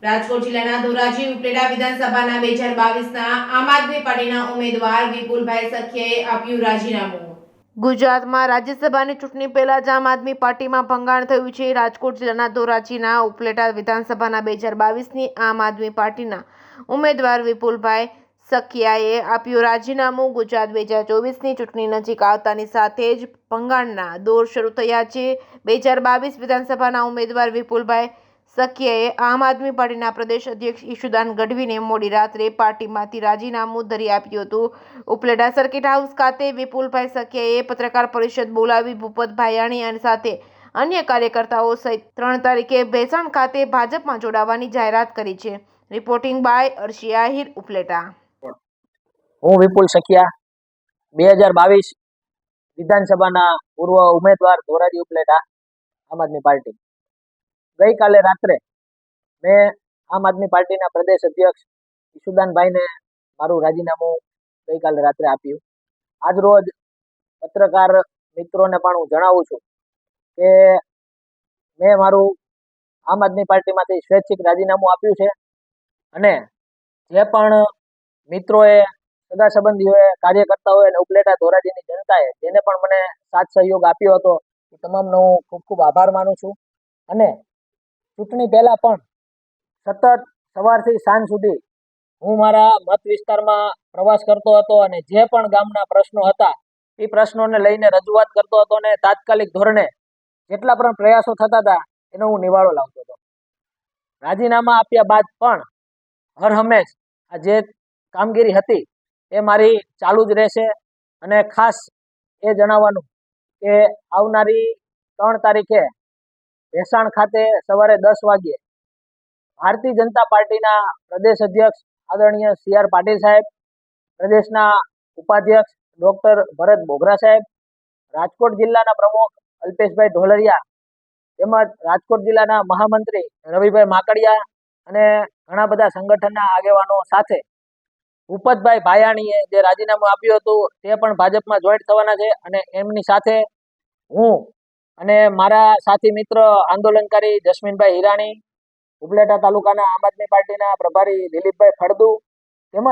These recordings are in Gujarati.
રાજકોટ જિલ્લાના ધોરાજી ઉપલેટા વિધાનસભાના 2022ના આમ આદમી પાર્ટીના ઉમેદવાર વિપુલભાઈ સખિયાએ આપ્યું રાજીનામું। ગુજરાતમાં રાજ્યસભાની ચૂંટણી પહેલા જ આમ આદમી પાર્ટીમાં ભંગાણ થયું છે। રાજકોટ જિલ્લાના ધોરાજીના ઉપલેટા વિધાનસભાના 2022ની આમ આદમી પાર્ટીના ઉમેદવાર વિપુલભાઈ સખિયાએ આપ્યું રાજીનામું। ગુજરાત 2024ની ચૂંટણી નજીક આવતાની સાથે જ ભંગાણના દોર શરૂ થયા છે। 2022 વિધાનસભાના ઉમેદવાર વિપુલભાઈ સખિયાએ આમ આદમી પાર્ટીના પ્રદેશ અધ્યક્ષ ઈશુદાન ગઢવીને મોડી રાત્રે પાર્ટીમાંથી રાજીનામું ધરી આપ્યું હતું। ઉપલેટા સર્કિટ હાઉસ ખાતે વિપુલભાઈ સખિયાએ પત્રકાર પરિષદ બોલાવી ભૂપત ભાયાણી અને સાથે અન્ય કાર્યકર્તાઓ સહિત 3 તારીખે ભેસાણ ખાતે ભાજપમાં જોડાવાની જાહેરાત કરી છે। Reporting by Arshi Ahir, Upleta. હું વિપુલ સખિયા 2022 વિધાનસભાના પૂર્વ ઉમેદવાર ધોરાજી ઉપલેટા આમ આદમી પાર્ટી। ગઈકાલે રાત્રે મેં આમ આદમી પાર્ટીના પ્રદેશ અધ્યક્ષ ઈશુદાનભાઈને મારું રાજીનામું ગઈકાલે રાત્રે આપ્યું। આજ રોજ પત્રકાર મિત્રોને પણ હું જણાવું છું કે મેં મારું આમ આદમી પાર્ટીમાંથી સ્વૈચ્છિક રાજીનામું આપ્યું છે અને જે પણ મિત્રોએ, સગા સંબંધીઓએ, કાર્યકર્તાઓએ અને ઉપલેટા ધોરાજીની જનતાએ જેને પણ મને સાથ સહયોગ આપ્યો હતો એ તમામનો હું ખૂબ ખૂબ આભાર માનું છું। અને ચૂંટણી પહેલા પણ સતત સવારથી સાંજ સુધી હું મારા મત વિસ્તારમાં પ્રવાસ કરતો હતો અને જે પણ ગામના પ્રશ્નો હતા એ પ્રશ્નોને લઈને રજૂઆત કરતો હતો અને તાત્કાલિક ધોરણે જેટલા પણ પ્રયાસો થતા હતા એનો હું નિવાળો લાવતો હતો। રાજીનામા આપ્યા બાદ પણ હર હંમેશ આ જે કામગીરી હતી એ મારી ચાલુ જ રહેશે। અને ખાસ એ જણાવવાનું કે આવનારી 3 તારીખે ભેસાણ ખાતે સવારે 10 વાગ્યે ભારતીય જનતા પાર્ટીના પ્રદેશ અધ્યક્ષ આદરણીય CR પાટીલ સાહેબ, પ્રદેશના ઉપાધ્યક્ષ ડોક્ટર ભરત બોગરા સાહેબ, રાજકોટ જિલ્લાના પ્રમુખ અલ્પેશભાઈ ઢોલરિયા તેમજ રાજકોટ જિલ્લાના મહામંત્રી રવિભાઈ માકડિયા અને ઘણા બધા સંગઠનના આગેવાનો સાથે ભૂપતભાઈ ભાયાણીએ જે રાજીનામું આપ્યું હતું તે પણ ભાજપમાં જોઈન્ટ થવાના છે અને એમની સાથે હું અને મારા સાથી મિત્ર આંદોલનકારી જસ્મીનભાઈ હિરાણી, ઉપલેટા તાલુકાના આમ આદમી પાર્ટીના પ્રભારી દિલીપભાઈ ફળદુ તેમજ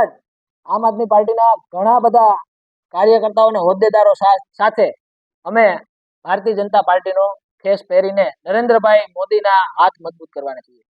આમ આદમી પાર્ટીના ઘણા બધા કાર્યકર્તાઓ અને હોદ્દેદારો સાથે અમે ભારતીય જનતા પાર્ટીનો ખેસ પહેરીને નરેન્દ્રભાઈ મોદીના હાથ મજબૂત કરવાના છીએ।